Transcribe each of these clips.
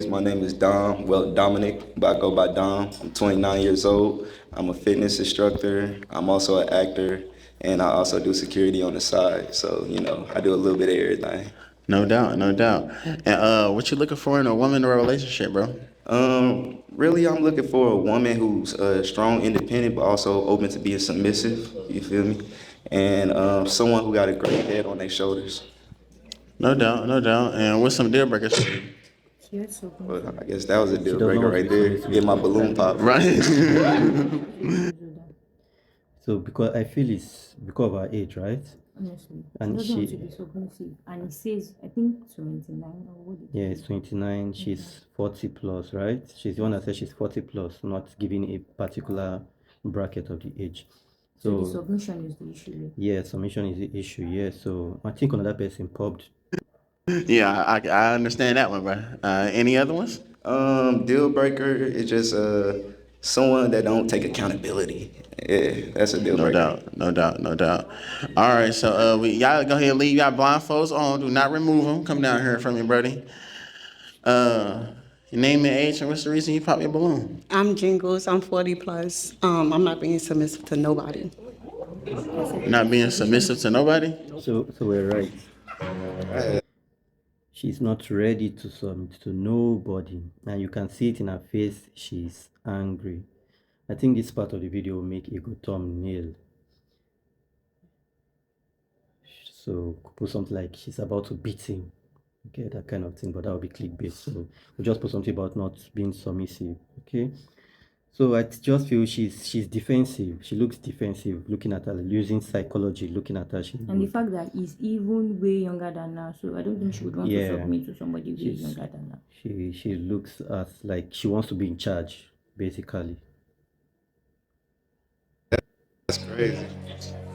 My name is Dom, well, Dominic, but I go by Dom. I'm 29 years old. I'm a fitness instructor. I'm also an actor, and I also do security on the side. So, I do a little bit of everything. No doubt, no doubt. And what you looking for in a woman or a relationship, bro? Really, I'm looking for a woman who's strong, independent, but also open to being submissive. You feel me? And someone who got a great head on their shoulders. No doubt, no doubt. And what's some deal breakers for you? Yes, so Well, I guess that was a She deal does not breaker want to right be there. submissive. Get my balloon popped. Right? So because I feel it's because of her age, right? honestly, she And doesn't want to she, be submissive. And it says, I think 29 or what did yeah, it is say? 29. She's 40 plus, right? She's the one that says she's 40 plus, not giving a particular bracket of the age. So the So submission is the issue here. yeah, submission is the issue. Yeah. So I think another person popped. Yeah, I understand that one, bro. Any other ones? Deal breaker is just someone that don't take accountability. Yeah, that's a deal No breaker. doubt, no doubt, no doubt. All right, so y'all go ahead and leave y'all blindfolds on. Do not remove them. Come down here from me, Brody. Your name and age, and what's the reason you pop your balloon? I'm Jingles. I'm 40 plus. I'm not being submissive to nobody. Not being submissive to nobody? So we're right. She's not ready to submit to nobody, and you can see it in her face. She's angry. I think this part of the video will make a good thumbnail. So put something like she's about to beat him. Okay, that kind of thing, but that will be clickbait. So we'll just put something about not being submissive. Okay. So I just feel she's defensive. She looks defensive, looking at her, using psychology, looking at her. And the fact that he's even way younger than her, so I don't think she would want to submit to somebody way younger than her. She looks as like she wants to be in charge, basically. That's crazy.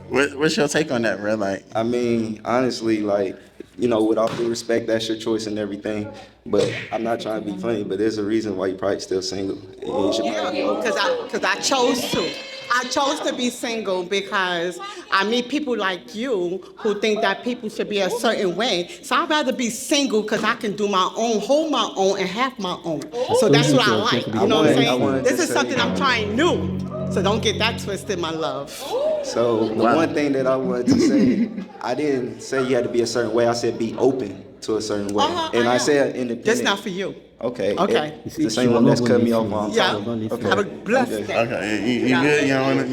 What's your take on that, bro? Like, I mean, honestly, like, with all due respect, that's your choice and everything. But I'm not trying to be funny, but there's a reason why you're probably still single. And you should probably be open. Because I chose to. I chose to be single because I meet people like you who think that people should be a certain way. So I'd rather be single because I can do my own, hold my own, and have my own. So that's what I like. You know what I'm saying? This is something I'm trying new. So don't get that twisted, my love. So the one thing that I wanted to say, I didn't say you had to be a certain way. I said be open to a certain way. And I said independent. That's not for you. Okay. Okay. It's the same one that's cut me off on Yeah. top. Have a blessed day. okay, you good? You don't want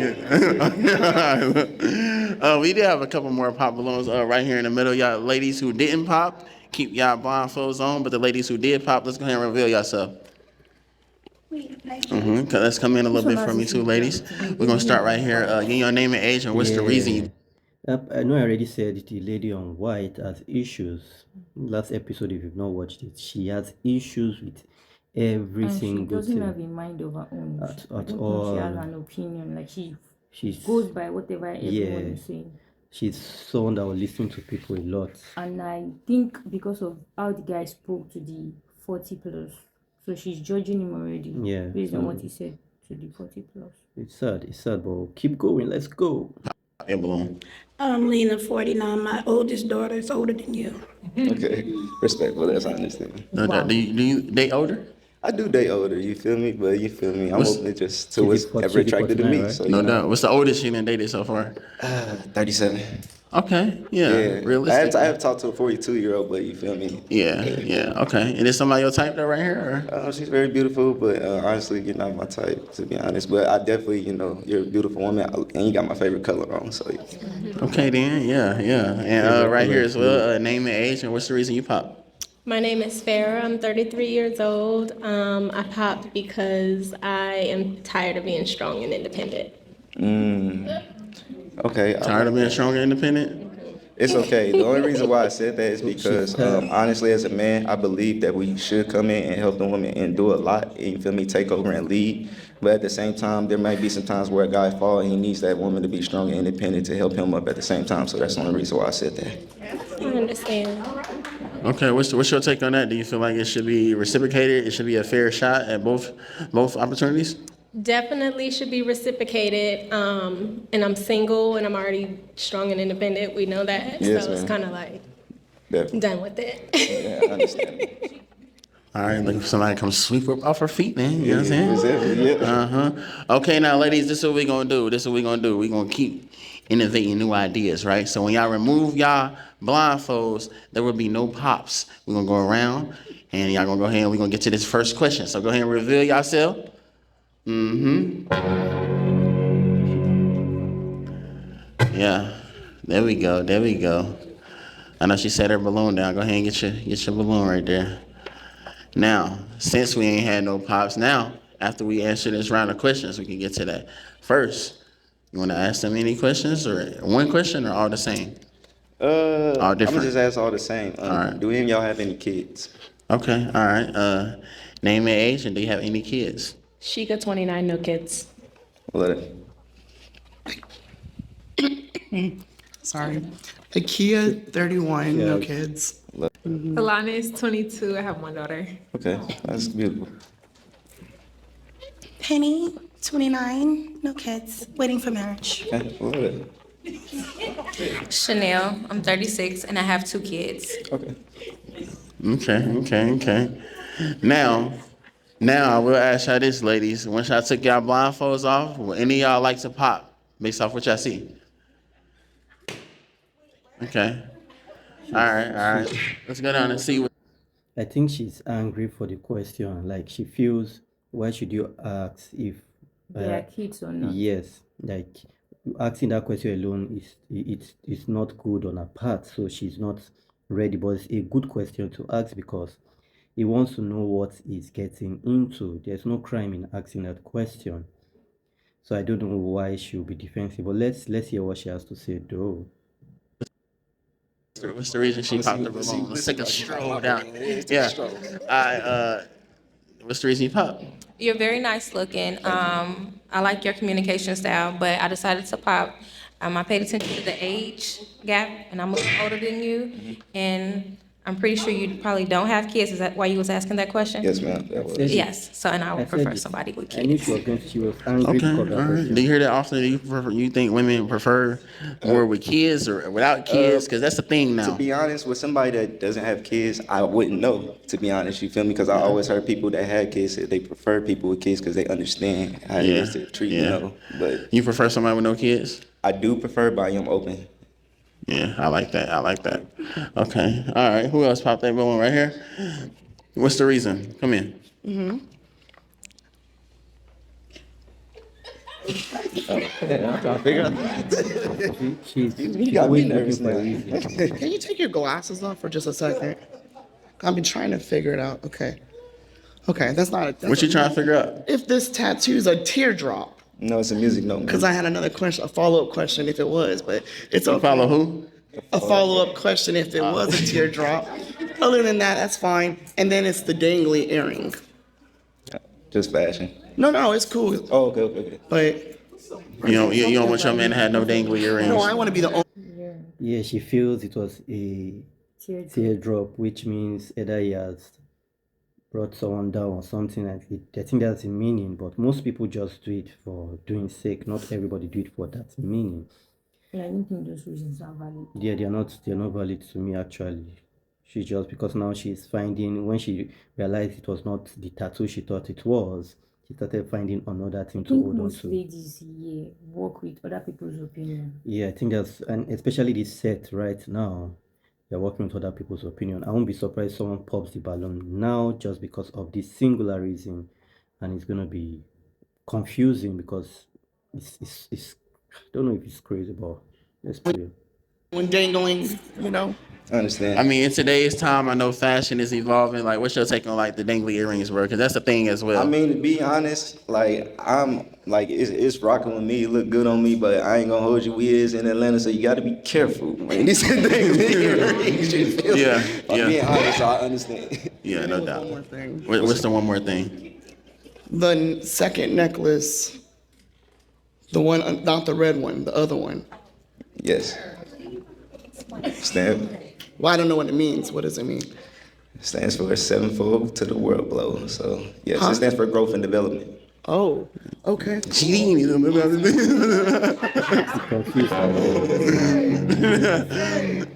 to? We did have a couple more pop balloons right here in the middle. Y'all ladies who didn't pop, keep y'all blindfolds on. But the ladies who did pop, let's go ahead and reveal yourself. Let's come in a little bit for me too, ladies. We're gonna start right here. Your name and age, and what's the reason you? I know I already said the lady on white has issues. Last episode, if you've not watched it, she has issues with every And she single doesn't thing. have a mind of her own. At I don't all. think she has an opinion. Like she She's goes by whatever everyone is saying. she's someone that will listen to people a lot. And I think because of how the guy spoke to the 40 plus, so she's judging him already. Yeah, Based on so- what he said to the 40 plus. It's sad, but keep going. Let's go. Your balloon. I'm Lena, 49. My oldest daughter is older than you. Okay. Respectful, that's I understand. No doubt. Do you date older? I do date older, you feel me? But you feel me? I'm open just to She what's be 40, ever she be attracted to 49, me. right? So, No doubt. What's the oldest you done dated so far? 37. Okay. Yeah. Yeah. Realistic. I have talked to a 42-year-old, but you feel me? Yeah. Okay. And is somebody your type though, right here? Or? She's very beautiful, but honestly, you're not my type, to be honest. But I definitely, you're a beautiful woman, and you got my favorite color on. So, Okay, then. Yeah. And right here as well, name and age, and what's the reason you pop? My name is Farah. I'm 33 years old. I popped because I am tired of being strong and independent. okay. Tired of being strong and independent? It's okay. The only reason why I said that is because, honestly, as a man, I believe that we should come in and help the women and do a lot, and you feel me, take over and lead. But at the same time, there might be some times where a guy falls and he needs that woman to be strong and independent to help him up at the same time. So that's the only reason why I said that. I understand. Okay, what's your take on that? Do you feel like it should be reciprocated? It should be a fair shot at both opportunities? Definitely should be reciprocated. And I'm single and I'm already strong and independent. We know that. Yes, so it's ma'am. kind of like Definitely. done with it. Yeah, I understand. All right, looking for somebody to come sweep her off her feet, man. You know what I'm saying? Exactly, yeah. Okay, now, ladies, this is what we're going to do. We're going to keep innovating new ideas, right? So when y'all remove y'all blindfolds, there will be no pops. We're going to go around, and y'all going to go ahead and we're going to get to this first question. So go ahead and reveal yourself. Yeah, there we go. I know she set her balloon down. Go ahead and get your balloon right there. Now, since we ain't had no pops, now, after we answer this round of questions, we can get to that. First, you want to ask them any questions, or one question, or all the same? All I'm different. gonna just ask all the same. right. Do any of y'all have any kids? Okay, all right. Name and age, and do you have any kids? Sheikah, 29, no kids. Let it. Sorry. Akia, 31, no kids. Alana is 22. I have one daughter. Okay, that's beautiful. Penny, 29, no kids, waiting for marriage. Okay, let it. Chanel, I'm 36 and I have 2 kids. Okay. Okay. Now, I will ask y'all this, ladies. Once y'all took y'all blindfolds off, will any of y'all like to pop based off what y'all see? Okay. All right. Let's go down and see what. I think she's angry for the question. Like she feels, why should you ask if They are kids or not. yes, like asking that question alone it's not good on her part. So she's not ready. But it's a good question to ask because he wants to know what he's getting into. There's no crime in asking that question. So I don't know why she'll be defensive. But let's hear what she has to say though. What's the reason she popped the balloon? Let's take a stroll down. Yeah. What's the reason you popped? You're very nice looking. I like your communication style, but I decided to pop. I paid attention to the age gap, and I'm a little older than you, and I'm pretty sure you probably don't have kids. Is that why you was asking that question? Yes, ma'am. That was. Yes. So, and I would said prefer it. somebody with I knew kids. she was angry Okay, because all of that right. question. Do you hear that often? You think women prefer more with kids or without kids? Because that's the thing To now. be honest, with somebody that doesn't have kids, I wouldn't know, to be honest, you feel me? Because I always heard people that had kids say they prefer people with kids because they understand how it is to treat, you know. But You prefer somebody with no kids? I do prefer by I'm open. Yeah, I like that. Okay, all right. Who else popped that balloon right here? What's the reason? Come in. She's You got me always nervous looking for a now. reason. Can you take your glasses off for just a second? I've been trying to figure it out. Okay, that's not a. What you trying to figure out? If this tattoo's a teardrop, No, it's a music note, man. because I had another question, a follow-up question if it was, but it's okay. Follow who? A follow-up question if it was a teardrop. Other than that, that's fine. And then it's the dangly earring. Just fashion. No, it's cool. Oh, okay. But You don't want your man to have no dangly earrings. no, I want to be the only. Yeah, she feels it was a teardrop, which means either he has brought someone down or something like it. I think that's the meaning, but most people just do it for doing sake. Not everybody do it for that meaning. Yeah, I don't think those reasons are valid. Yeah, they're not valid to me actually. She just because now she's finding when she realized it was not the tattoo she thought it was, she started finding another thing I to think hold on most to. ladies here work with other people's opinion. Yeah, I think that's and especially this set right now, they're working with other people's opinion. I won't be surprised someone pops the balloon now just because of this singular reason, and it's gonna be confusing because it's I don't know if it's crazy, but let's play. When dangling, I understand. I mean, in today's time, I know fashion is evolving. Like, what's your take on like the dangly earrings, bro? Because that's the thing as well. I mean, to be honest, like I'm like it's rocking with me, it look good on me, but I ain't gonna hold you. We is in Atlanta, so you got to be careful, man. These things, Yeah. Being honest, I understand. Yeah, no doubt. one more thing. What's the one more thing? The second necklace, the one, not the red one, the other one. Yes. Well, I don't know what it means. What does it mean? Stands for sevenfold to the world blow. So yes, Huh? it stands for growth and development. Oh, okay. Cheating. Confused.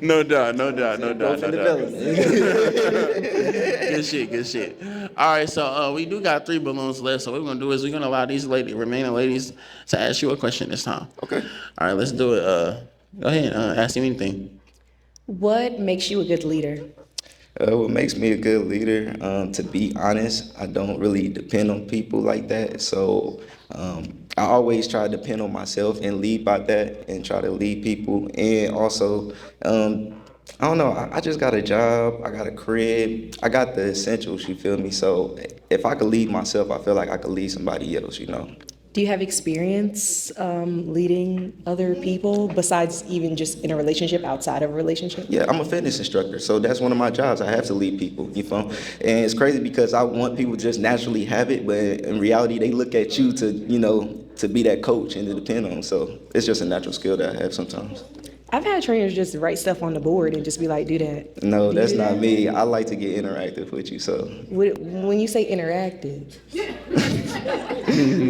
No doubt, no doubt, no doubt, no doubt. Good shit, good shit. All right, so we do got 3 balloons left. So what we're gonna do is we're gonna allow these remaining ladies to ask you a question this time. Okay. All right, let's do it. Go ahead, ask him anything. What makes you a good leader? What makes me a good leader? To be honest, I don't really depend on people like that. So I always try to depend on myself and lead by that and try to lead people. And also, I don't know, I just got a job, I got a crib, I got the essentials, you feel me? So if I could lead myself, I feel like I could lead somebody else, you know? Do you have experience leading other people besides even just in a relationship, outside of a relationship? Yeah, I'm a fitness instructor, so that's one of my jobs. I have to lead people, you feel? And it's crazy because I want people to just naturally have it, but in reality, they look at you to, you know, to be that coach and to depend on. So it's just a natural skill that I have sometimes. I've had trainers just write stuff on the board and just be like, do that. No, Do you that's do not that? me. I like to get interactive with you, so. When you say interactive,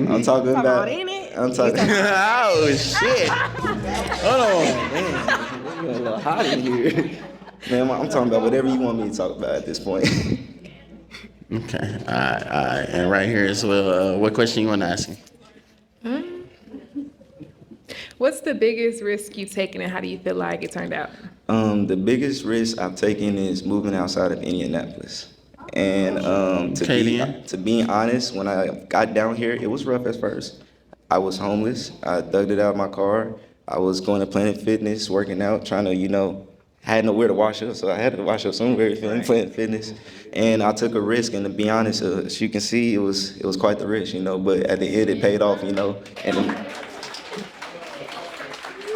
I'm talking about. ain't it? I'm talking. Oh shit! Hold on. Man, a little hot in here. Man, I'm talking about whatever you want me to talk about at this point. Okay. All right. And right here as well. What question you want to ask him? What's the biggest risk you've taken, and how do you feel like it turned out? The biggest risk I've taken is moving outside of Indianapolis. And to be honest, when I got down here, it was rough at first. I was homeless. I thugged it out of my car. I was going to Planet Fitness, working out, trying to, you know, had nowhere to wash up, so I had to wash up somewhere in Planet Fitness. And I took a risk, and to be honest, as you can see, it was quite the risk, you know. But at the end, it paid off, you know. And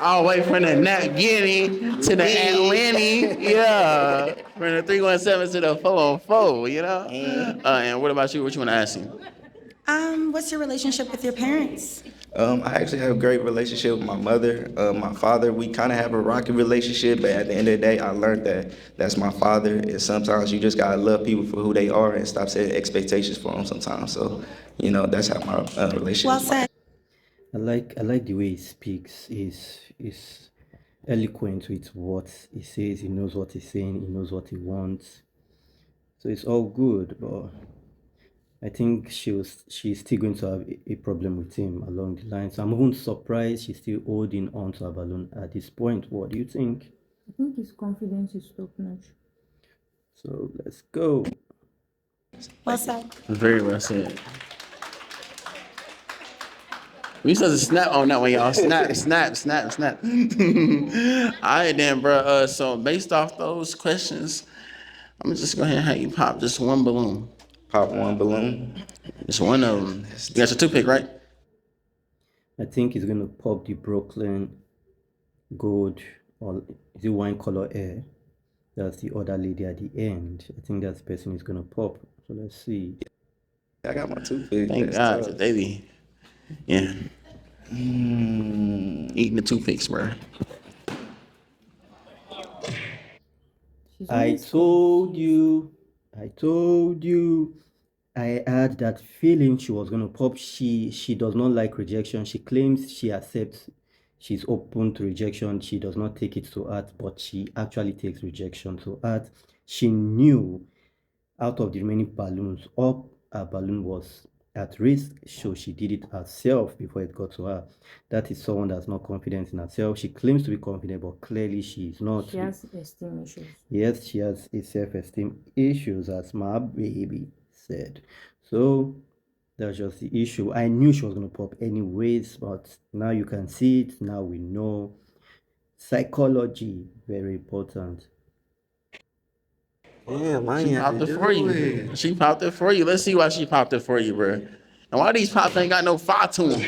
All the way from the Nat Guinea to the Atlanta, yeah. From the 317 to the 404, you know? And what about you? What you want to ask him? What's your relationship with your parents? I actually have a great relationship with my mother. My father, we kind of have a rocky relationship, but at the end of the day, I learned that that's my father, and sometimes you just gotta love people for who they are and stop setting expectations for them sometimes. So, you know, that's how my relationship Well is. said. I like the way he speaks. He's eloquent with what he says. He knows what he's saying. He knows what he wants. So it's all good, but I think she's still going to have a problem with him along the line. So I'm even surprised she's still holding on to her balloon at this point. What do you think? I think his confidence is top notch. So let's go. Well said. Very well said. We supposed to snap on that one, y'all. Snap, snap, snap, snap. All right, then, bro. So based off those questions, I'm just go ahead and have you pop just one balloon. Pop one balloon. Just one of them. You got your toothpick, right? I think he's going to pop the Brooklyn gold, or is it wine color air? That's the other lady at the end. I think that's the person he's going to pop. So let's see. I got my toothpick. Thank God, cause they be, yeah. Eating the toothpicks, bro. I told you. I had that feeling she was gonna pop. She does not like rejection. She claims she accepts. She's open to rejection. She does not take it to heart, but she actually takes rejection to heart. She knew out of the remaining balloons, all her balloon was at risk, so she did it herself before it got to her. That is someone that's not confident in herself. She claims to be confident, but clearly she is not. She has esteem issues. Yes, she has a self-esteem issues, as my baby said. So that's just the issue. I knew she was gonna pop anyways, but now you can see it. Now we know. Psychology, very important. Yeah, man. She popped it for you. She popped it for you. Let's see why she popped it for you, bro. And why these pops ain't got no fire to them?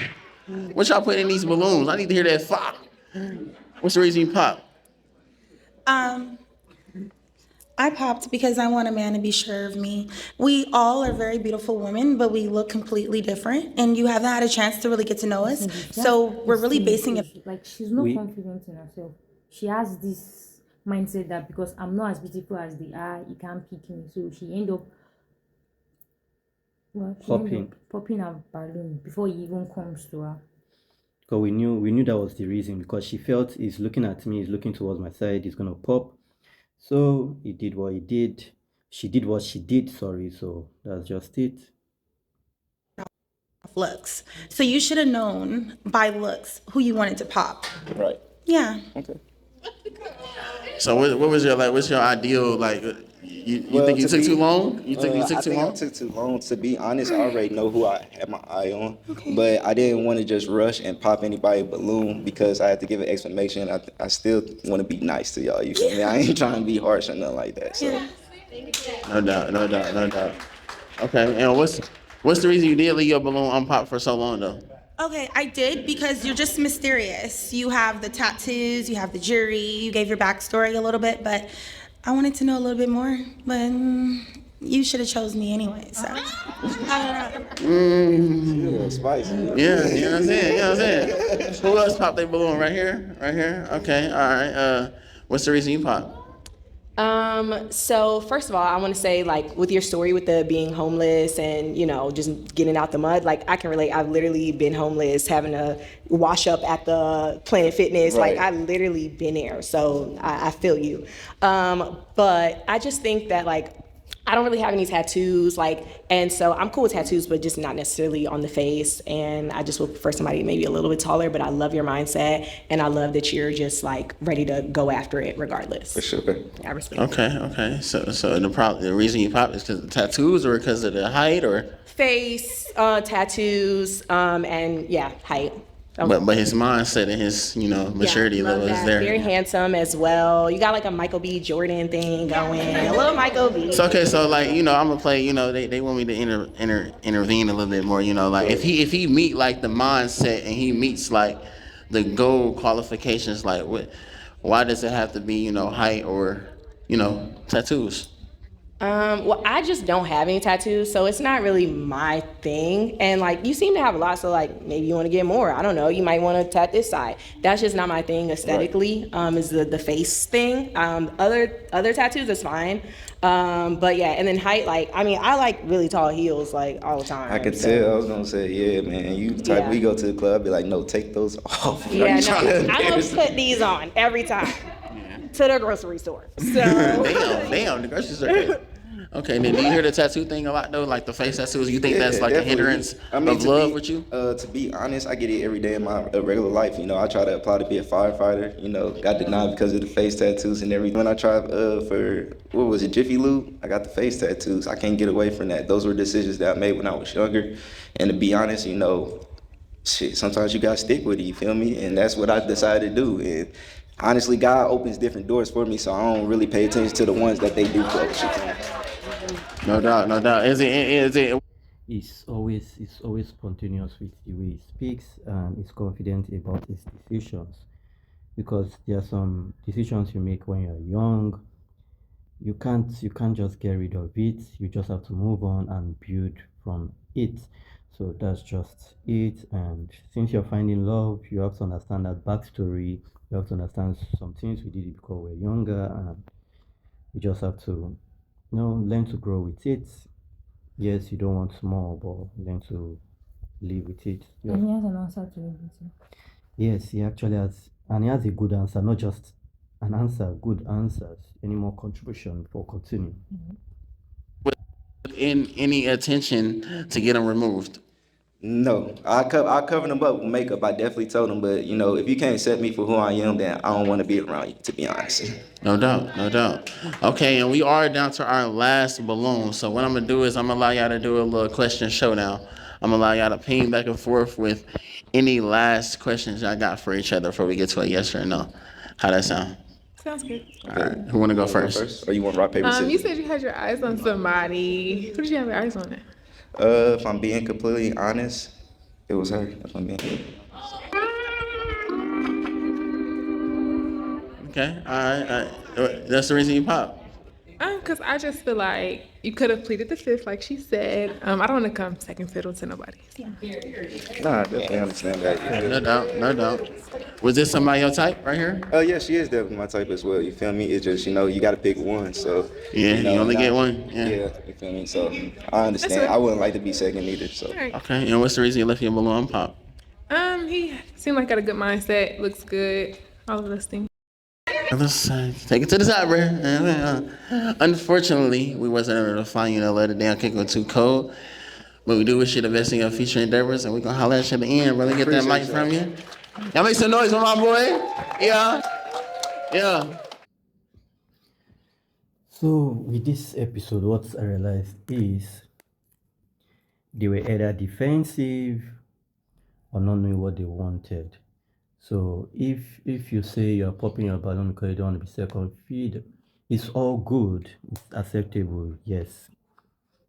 What y'all put in these balloons? I need to hear that fire. What's the reason you pop? I popped because I want a man to be sure of me. We all are very beautiful women, but we look completely different, and you haven't had a chance to really get to know us. So we're really basing it. Like, she's not confident in herself. She has this mindset that because I'm not as beautiful as they are, you can't pick me. So she end up Well, she ended popping. up popping a balloon before he even comes to her. Because we knew that was the reason, because she felt he's looking at me, he's looking towards my side, he's gonna pop. So he did what he did. She did what she did, sorry, so that's just it. Looks. So you should have known by looks who you wanted to pop. Right. Yeah. Okay. So what was your like? What's your ideal like? You Well, think you to took too be- long? You think you I took too think long? I took too long. To be honest, I already know who I had my eye on, but I didn't want to just rush and pop anybody balloon because I had to give an explanation. I still want to be nice to y'all. You feel me? I ain't trying to be harsh or nothing like that. So No doubt, no doubt, no doubt. Okay, and what's the reason you did leave your balloon unpopped for so long though? Okay, I did because you're just mysterious. You have the tattoos, you have the jury, you gave your backstory a little bit, but I wanted to know a little bit more. But you should have chose me anyway. So I don't know. yeah, spicy. Yeah, you know what I'm saying? You know what I'm saying? Who else popped their balloon? Right here? Right here? Okay, all right. What's the reason you popped? So first of all, I want to say, like, with your story with the being homeless and, just getting out the mud, like, I can relate. I've literally been homeless, having to wash up at the Planet Fitness. Right. Like, I literally been there. So I feel you. But I just think that, like, I don't really have any tattoos, and so I'm cool with tattoos, but just not necessarily on the face. And I just would prefer somebody maybe a little bit taller, but I love your mindset, and I love that you're just like ready to go after it regardless. For sure. I respect it. Okay. So the reason you popped is because of the tattoos or because of the height or? Face, tattoos, and yeah, height. But his mindset and his maturity love level is that. there. Very handsome as well. You got like a Michael B. Jordan thing going. A little Michael B. So okay, so like I'm gonna play. They want me to intervene a little bit more. Like if he meet like the mindset and he meets like the goal qualifications, like why does it have to be height or tattoos? Well, I just don't have any tattoos, so it's not really my thing. And like, you seem to have a lot, so like, maybe you want to get more. I don't know. You might want to tat this side. That's just not my thing aesthetically. Is the face thing. Other tattoos is fine. But yeah, and then height. Like, I mean, I like really tall heels like all the time. I could so. tell. I was gonna say, yeah, man. You the type Yeah. we go to the club, be like, no, take those off. Yeah, no, I'm gonna embarrass me? put these on every time to the grocery store. So. Damn, the grocery store. Okay, then do you hear the tattoo thing a lot though? Like the face tattoos, you think Yeah, that's like a definitely. hindrance I mean, of love with you? To be honest, I get it every day in my regular life. I try to apply to be a firefighter. Got denied because of the face tattoos and everything. When I tried for, what was it, Jiffy Lube, I got the face tattoos. I can't get away from that. Those were decisions that I made when I was younger. And to be honest, shit, sometimes you gotta stick with it, you feel me? And that's what I decided to do. And honestly, God opens different doors for me, so I don't really pay attention to the ones that they do close. You feel me? No doubt, no doubt. Is it? It's always spontaneous with the way he speaks, and is confident about his decisions. Because there are some decisions you make when you're young. You can't just get rid of it. You just have to move on and build from it. So that's just it. And since you're finding love, you have to understand that backstory. You have to understand some things we did because we're younger, and you just have to learn to grow with it. Yes, you don't want more, but learn to live with it. And he has an answer to everything. Yes, he actually has, and he has a good answer, not just an answer, good answers. Any more contribution for continue? In any attention to get them removed? No, I cover them up with makeup. I definitely told them, but if you can't accept me for who I am, then I don't want to be around you. To be honest. No doubt, no doubt. Okay, and we are down to our last balloon. So what I'm gonna do is I'm gonna allow y'all to do a little question showdown. I'm gonna allow y'all to ping back and forth with any last questions y'all got for each other before we get to a yes or no. How that sound? Sounds good. All right, who wanna go first? Or you want rock paper scissors? You said you had your eyes on somebody. Who did you have your eyes on? There? If I'm being completely honest, it was her. If I'm being. Okay, all right. That's the reason you pop. Cause I just feel like you could have pleaded the fifth, like she said. I don't want to come second fiddle to nobody. Nah, I definitely understand that. You feel No me? doubt, no doubt. Was this somebody your type right here? Oh yeah, she is definitely my type as well. You feel me? It's just you got to pick one. So Yeah, you only and get one. Yeah. yeah, you feel me? So I understand. I wouldn't like to be second either. So All right. Okay, and what's the reason you left your balloon pop? He seemed like got a good mindset. Looks good. All of those things. Let's take it to the side, bro. Unfortunately, we wasn't able to find you that letter day. I can't go too cold. But we do wish you the best in your future endeavors, and we're gonna holler at you at the end, brother. Get that mic from you. Y'all make some noise for my boy. Yeah. Yeah. So with this episode, what I realized is they were either defensive or not knowing what they wanted. So if you say you're popping your balloon because you don't want to be second feed, it's all good. It's acceptable. Yes,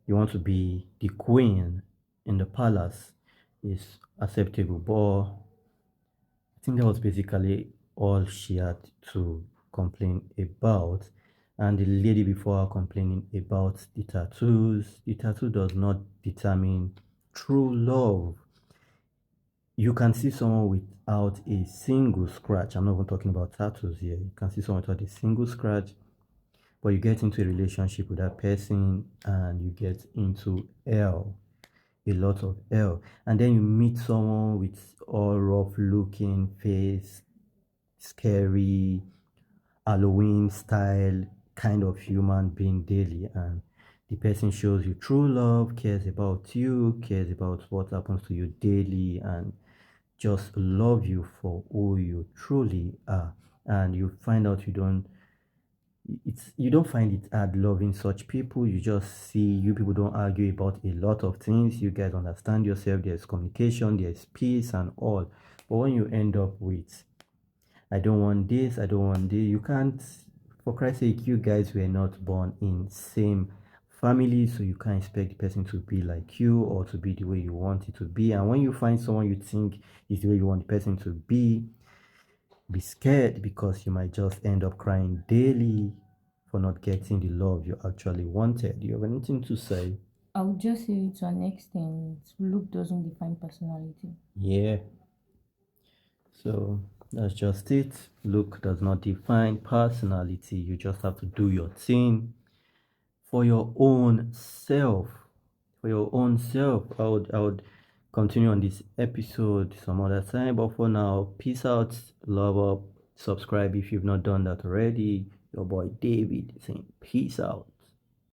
you want to be the queen in the palace, is acceptable. But I think that was basically all she had to complain about. And the lady before her complaining about the tattoos. The tattoo does not determine true love. You can see someone without a single scratch. I'm not even talking about tattoos here. You can see someone without a single scratch, but you get into a relationship with that person and you get into hell, a lot of hell. And then you meet someone with all rough looking face, scary, Halloween style kind of human being daily, and the person shows you true love, cares about you, cares about what happens to you daily, and just love you for who you truly are. And you find out you don't find it hard loving such people. You just see you people don't argue about a lot of things. You guys understand yourself. There's communication, there's peace and all. But when you end up with I don't want this, I don't want this. You can't, for Christ's sake, you guys were not born in same family, so you can't expect the person to be like you or to be the way you want it to be. And when you find someone you think is the way you want the person to be scared because you might just end up crying daily for not getting the love you actually wanted. Do you have anything to say? I would just say to an extent, look doesn't define personality. Yeah. So that's just it. Look does not define personality. You just have to do your thing for your own self. For your own self. I would continue on this episode some other time. But for now, peace out, love up, subscribe if you've not done that already. Your boy David saying peace out.